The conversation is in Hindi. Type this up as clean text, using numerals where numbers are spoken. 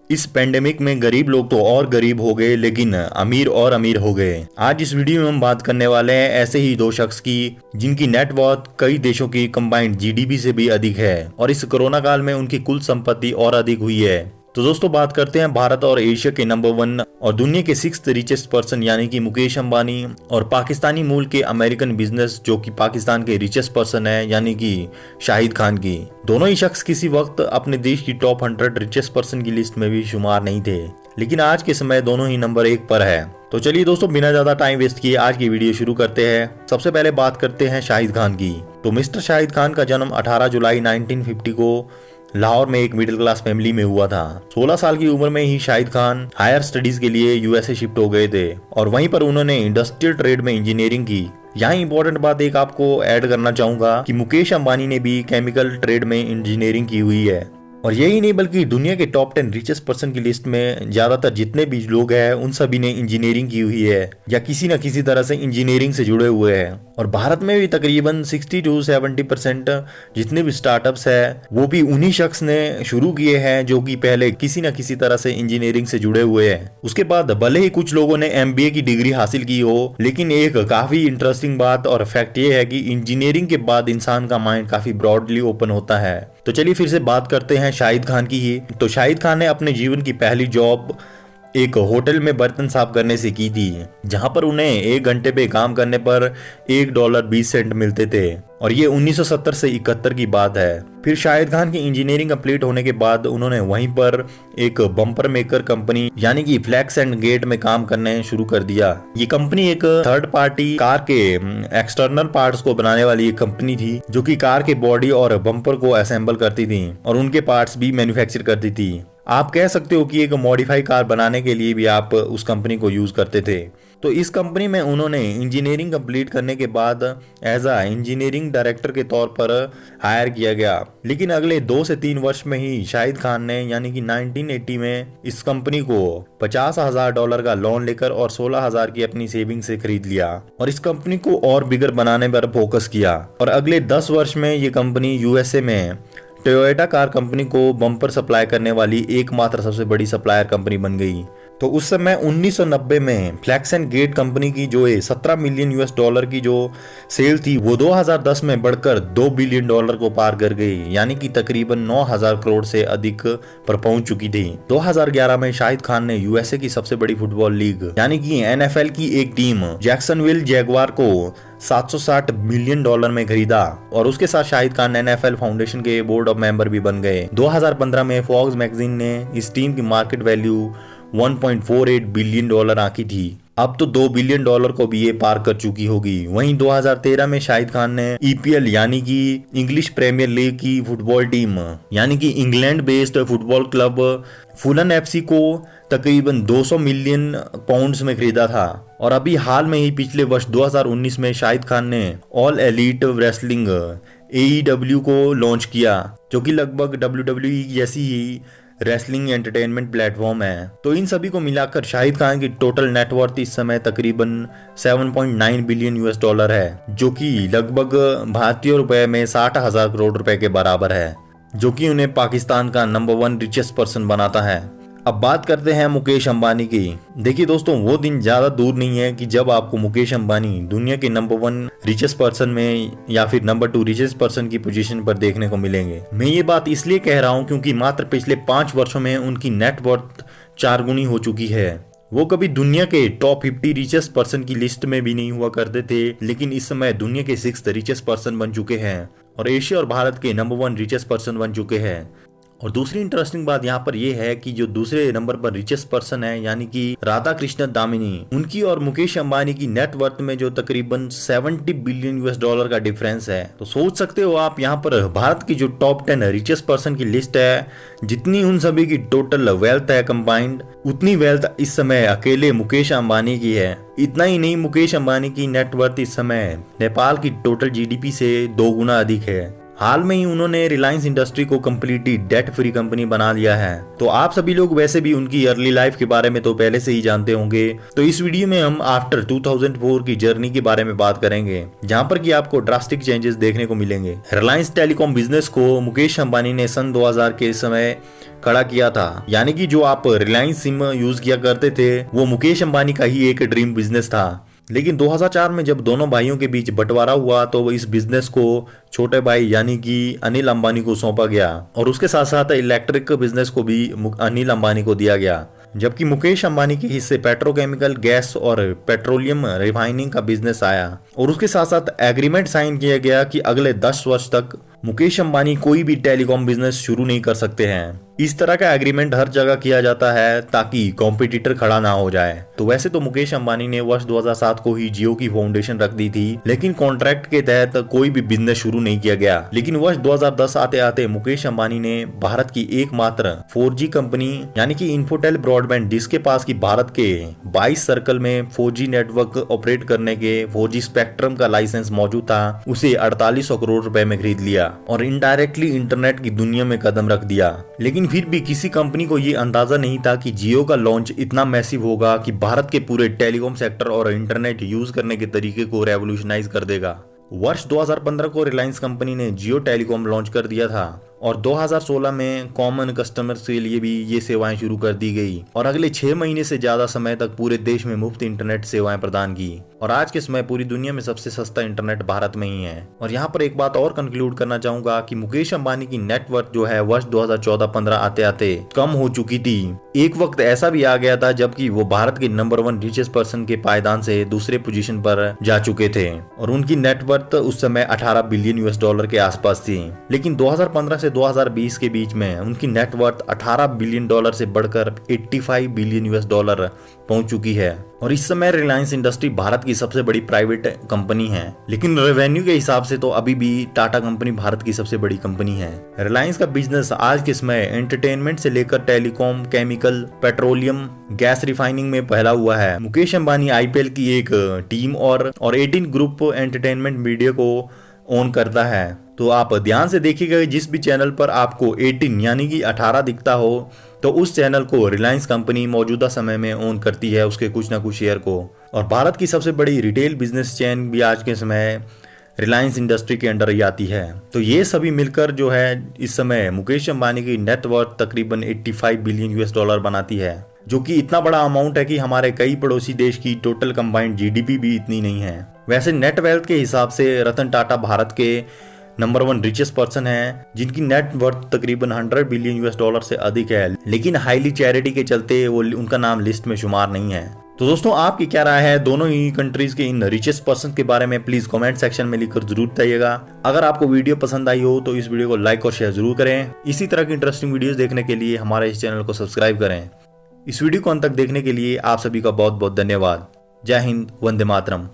इस पेंडेमिक में गरीब लोग तो और गरीब हो गए, लेकिन अमीर और अमीर हो गए। आज इस वीडियो में हम बात करने वाले हैं ऐसे ही दो शख्स की जिनकी नेटवर्थ कई देशों की कंबाइंड जीडीपी से भी अधिक है और इस कोरोना काल में उनकी कुल संपत्ति और अधिक हुई है। तो दोस्तों बात करते हैं भारत और एशिया के नंबर 1 और दुनिया के 6th रिचेस्ट पर्सन यानी कि मुकेश अंबानी और पाकिस्तानी मूल के अमेरिकन बिजनेस जो कि पाकिस्तान के रिचेस्ट पर्सन है यानी कि शाहिद खान की। दोनों ही शख्स किसी वक्त अपने देश की टॉप 100 रिचेस्ट पर्सन की लिस्ट में भी शुमार नहीं थे, लेकिन आज के समय दोनों ही नंबर 1 पर है। तो चलिए दोस्तों बिना ज्यादा टाइम वेस्ट किए आज की वीडियो शुरू करते हैं। सबसे पहले बात करते हैं शाहिद खान की। तो मिस्टर शाहिद खान का जन्म 18 जुलाई 1950 को लाहौर में एक मिडिल क्लास फैमिली में हुआ था। 16 साल की उम्र में ही शाहिद खान हायर स्टडीज के लिए यूएसए शिफ्ट हो गए थे और वहीं पर उन्होंने इंडस्ट्रियल ट्रेड में इंजीनियरिंग की। यहाँ इंपॉर्टेंट बात एक आपको ऐड करना चाहूंगा कि मुकेश अंबानी ने भी केमिकल ट्रेड में इंजीनियरिंग की हुई है। और यही नहीं बल्कि दुनिया के टॉप 10 रिचेस्ट पर्सन की लिस्ट में ज्यादातर जितने भी लोग हैं उन सभी ने इंजीनियरिंग की हुई है या किसी न किसी तरह से इंजीनियरिंग से जुड़े हुए हैं। और भारत में भी तकरीबन 60 to 70% जितने भी स्टार्टअप्स है वो भी उन्हीं शख्स ने शुरू किए हैं जो कि पहले किसी न किसी तरह से इंजीनियरिंग से जुड़े हुए हैं। उसके बाद भले ही कुछ लोगों ने MBA की डिग्री हासिल की हो, लेकिन एक काफी इंटरेस्टिंग बात और फैक्ट ये है कि इंजीनियरिंग के बाद इंसान का माइंड काफी ब्रॉडली ओपन होता है। तो चलिए फिर से बात करते हैं शाहिद खान की ही। तो शाहिद खान ने अपने जीवन की पहली जॉब एक होटल में बर्तन साफ करने से की थी, जहां पर उन्हें 1 घंटे पे काम करने पर $1.20 मिलते थे और ये 1970 से 71 की बात है। फिर शाहिद खान की इंजीनियरिंग कंप्लीट होने के बाद उन्होंने वहीं पर एक बम्पर मेकर कंपनी यानी कि फ्लैक्स एंड गेट में काम करने शुरू कर दिया। ये कंपनी एक थर्ड पार्टी कार के एक्सटर्नल पार्ट्स को बनाने वाली एक कंपनी थी जो कि कार के बॉडी और बम्पर को असेंबल करती थी और उनके पार्ट्स भी मैन्युफैक्चर करती थी। आप कह सकते हो कि एक मॉडिफाई कार बनाने के लिए भी आप उस कंपनी को यूज करते थे। तो इस कंपनी में उन्होंने इंजीनियरिंग कंप्लीट करने के बाद एज अ इंजीनियरिंग डायरेक्टर के तौर पर हायर किया गया। लेकिन अगले 2 से 3 वर्ष में ही शाहिद खान ने यानी कि 1980 में इस कंपनी को $50,000 का लोन लेकर और 16,000 की अपनी सेविंग से खरीद लिया और इस कंपनी को और बिगर बनाने पर फोकस किया। और अगले 10 वर्ष में ये कंपनी यूएसए में टोयोटा कार कंपनी को बम्पर सप्लाई करने वाली एकमात्र सबसे बड़ी सप्लायर कंपनी बन गई। तो उस समय 1990 में फ्लैक्स एंड गेट कंपनी की जो $17 मिलियन की जो सेल थी वो 2010 में बढ़कर $2 बिलियन को पार कर गई, यानी कि तकरीबन 9,000 करोड़ से अधिक पर पहुंच चुकी थी। 2011 में शाहिद खान ने यूएसए की सबसे बड़ी फुटबॉल लीग यानी कि NFL की एक टीम जैक्सनविल जैगवार को $760 मिलियन में खरीदा और उसके साथ शाहिद खान NFL फाउंडेशन के बोर्ड ऑफ मेंबर भी बन गए। 2015 में फॉक्स मैगजीन ने इस टीम की मार्केट वैल्यू $1.48 बिलियन आंकी थी। अब तो $2 बिलियन को भी ये पार कर चुकी होगी। वहीं 2013 में शाहिद खान ने EPL यानी कि इंग्लिश प्रीमियर लीग की फुटबॉल टीम यानी कि England based football club Phulan FC को तकरीबन 200 मिलियन पाउंड्स में खरीदा था। और अभी हाल में ही पिछले वर्ष 2019 में शाहिद खान ने ऑल एलीट रेसलिंग AEW को लॉन्च किया जो कि लगभग WWE जैसी ही रेसलिंग एंटरटेनमेंट प्लेटफॉर्म है। तो इन सभी को मिलाकर शाहिद खान की टोटल नेटवर्थ इस समय तकरीबन $7.9 बिलियन है जो कि लगभग भारतीय रुपए में 60,000 करोड़ रुपए के बराबर है, जो कि उन्हें पाकिस्तान का नंबर 1 रिचेस्ट पर्सन बनाता है। अब बात करते हैं मुकेश अंबानी की। देखिए दोस्तों वो दिन ज्यादा दूर नहीं है कि जब आपको मुकेश अंबानी दुनिया के नंबर 1 रिचेस्ट पर्सन में या फिर नंबर 2 रिचेस्ट पर्सन की पोजीशन पर देखने को मिलेंगे। मैं ये बात इसलिए कह रहा हूँ क्योंकि मात्र पिछले 5 वर्षों में उनकी नेटवर्थ 4 गुनी हो चुकी है। वो कभी दुनिया के टॉप 50 रिचेस्ट पर्सन की लिस्ट में भी नहीं हुआ करते थे, लेकिन इस समय दुनिया के 6th रिचेस्ट पर्सन बन चुके हैं और एशिया और भारत के नंबर 1 रिचेस्ट पर्सन बन चुके हैं। और दूसरी इंटरेस्टिंग बात यहाँ पर यह है कि जो दूसरे नंबर पर रिचेस्ट पर्सन है यानी कि राधा कृष्ण दामिनी, उनकी और मुकेश अंबानी की नेटवर्थ में जो तकरीबन $70 बिलियन का डिफरेंस है। तो सोच सकते हो आप यहाँ पर भारत की जो टॉप 10 रिचेस्ट पर्सन की लिस्ट है, जितनी उन सभी की टोटल वेल्थ है कंबाइंड, उतनी वेल्थ इस समय अकेले मुकेश अंबानी की है। इतना ही नहीं, मुकेश अंबानी की नेटवर्थ इस समय नेपाल की टोटल GDP से 2 गुना अधिक है। हाल में ही उन्होंने रिलायंस इंडस्ट्री को कम्प्लीटली डेट फ्री कंपनी बना लिया है। तो आप सभी लोग वैसे भी उनकी अर्ली लाइफ के बारे में तो पहले से ही जानते होंगे। तो इस वीडियो में हम आफ्टर 2004 की जर्नी के बारे में बात करेंगे, जहां पर कि आपको ड्रास्टिक चेंजेस देखने को मिलेंगे। रिलायंस टेलीकॉम बिजनेस को मुकेश अंबानी ने सन 2000 के समय खड़ा किया था, यानी कि जो आप रिलायंस सिम यूज किया करते थे वो मुकेश अंबानी का ही एक ड्रीम बिजनेस था। लेकिन 2004 में जब दोनों भाइयों के बीच बंटवारा हुआ तो इस बिजनेस को छोटे भाई यानी कि अनिल अंबानी को सौंपा गया और उसके साथ साथ इलेक्ट्रिक बिजनेस को भी अनिल अंबानी को दिया गया, जबकि मुकेश अंबानी के हिस्से पेट्रोकेमिकल, गैस और पेट्रोलियम रिफाइनिंग का बिजनेस आया। और उसके साथ साथ एग्रीमेंट साइन किया गया कि अगले 10 वर्ष तक मुकेश अंबानी कोई भी टेलीकॉम बिजनेस शुरू नहीं कर सकते हैं। इस तरह का एग्रीमेंट हर जगह किया जाता है ताकि कॉम्पिटिटर खड़ा ना हो जाए। तो वैसे तो मुकेश अंबानी ने वर्ष 2007 को ही जियो की फाउंडेशन रख दी थी, लेकिन कॉन्ट्रैक्ट के तहत कोई भी बिजनेस शुरू नहीं किया गया। लेकिन वर्ष 2010 आते आते मुकेश अंबानी ने भारत की एकमात्र 4G कंपनी यानी कि इन्फोटेल ब्रॉडबैंड, जिसके पास की भारत के 22 सर्कल में 4G नेटवर्क ऑपरेट करने के 4G स्पेक्ट्रम का लाइसेंस मौजूद था, उसे 4800 करोड़ रुपए में खरीद लिया और इनडायरेक्टली इंटरनेट की दुनिया में कदम रख दिया। लेकिन फिर भी किसी कंपनी को ये अंदाजा नहीं था कि जियो का लॉन्च इतना मैसिव होगा कि भारत के पूरे टेलीकॉम सेक्टर और इंटरनेट यूज करने के तरीके को रेवोल्यूशनाइज कर देगा। वर्ष 2015 को रिलायंस कंपनी ने जियो टेलीकॉम लॉन्च कर दिया था और 2016 में कॉमन कस्टमर्स के लिए भी ये सेवाएं शुरू कर दी गई और अगले 6 महीने से ज्यादा समय तक पूरे देश में मुफ्त इंटरनेट सेवाएं प्रदान की। और आज के समय पूरी दुनिया में सबसे सस्ता इंटरनेट भारत में ही है। और यहाँ पर एक बात और कंक्लूड करना चाहूंगा कि मुकेश अंबानी की नेटवर्थ जो है वर्ष 2014-15 आते आते कम हो चुकी थी। एक वक्त ऐसा भी आ गया था जबकि वो भारत के नंबर 1 रिचेस्ट पर्सन के पायदान से दूसरे पोजीशन पर जा चुके थे और उनकी नेटवर्थ उस समय 18 बिलियन US डॉलर के आसपास थी। लेकिन 2015 से 2020 के बीच में उनकी नेटवर्थ 18 बिलियन डॉलर से बढ़कर 85 बिलियन US डॉलर पहुंच चुकी है। और इस समय रिलायंस इंडस्ट्री भारत की सबसे बड़ी प्राइवेट कंपनी है, लेकिन रेवेन्यू के हिसाब से तो अभी भी टाटा कंपनी भारत की सबसे बड़ी कंपनी है। रिलायंस का बिजनेस आज के समय एंटरटेनमेंट से लेकर telecom, chemical, petroleum, gas refining में फैला हुआ है। मुकेश अंबानी IPL की एक टीम और 18 ग्रुप एंटरटेनमेंट मीडिया को ओन करता है। तो आप ध्यान से देखिएगा, जिस भी चैनल पर आपको 18 यानी कि 18 दिखता हो तो उस चैनल को रिलायंस कंपनी मौजूदा समय में ओन करती है, उसके कुछ ना कुछ शेयर को। और भारत की सबसे बड़ी रिटेल बिजनेस चेन भी आज के समय रिलायंस इंडस्ट्री के अंडर ही आती है। तो ये सभी मिलकर जो है इस समय मुकेश अंबानी की नेटवर्थ तकरीबन 85 बिलियन US डॉलर बनाती है, जो कि इतना बड़ा अमाउंट है कि हमारे कई पड़ोसी देश की टोटल कंबाइंड GDP भी इतनी नहीं है। वैसे नेट वेल्थ के हिसाब से रतन टाटा भारत के नंबर 1 रिचेस्ट पर्सन है, जिनकी नेटवर्थ तकरीबन 100 बिलियन US डॉलर से अधिक है, लेकिन हाईली चैरिटी के चलते वो उनका नाम लिस्ट में शुमार नहीं है। तो दोस्तों, आपकी क्या राय है दोनों ही कंट्रीज के इन रिचेस्ट पर्सन के बारे में? प्लीज कमेंट सेक्शन में लिखकर जरूर बताइएगा। अगर आपको वीडियो पसंद आई हो तो इस वीडियो को लाइक और शेयर जरूर करें। इसी तरह की इंटरेस्टिंग वीडियोस देखने के लिए हमारे इस चैनल को सब्सक्राइब करें। इस वीडियो को अंत तक देखने के लिए आप सभी का बहुत बहुत धन्यवाद। जय हिंद, वंदे मातरम।